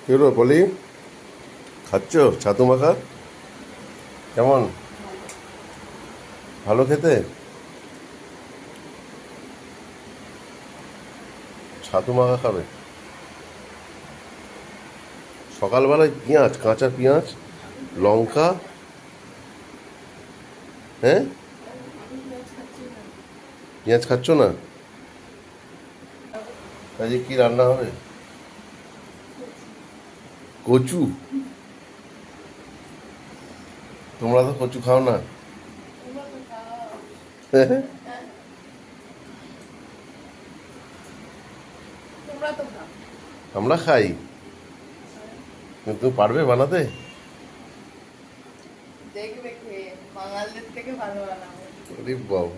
কি হলো পলি, খাচ্ছ ছাতু মাখা? কেমন? ভালো খেতে? ছাতু মাখা খাবে? সকালবেলায় পেঁয়াজ, কাঁচা পেঁয়াজ, লঙ্কা? হ্যাঁ, পেঁয়াজ খাচ্ছ না? আজকে কি রান্না হবে? কচু? তোমরা তো কচু খাও না। আমরা খাই, কিন্তু তুমি পারবে বানাতে? দেখবে খেয়ে বাঙালদের থেকে ভালো বানাবো। আরে বাবা,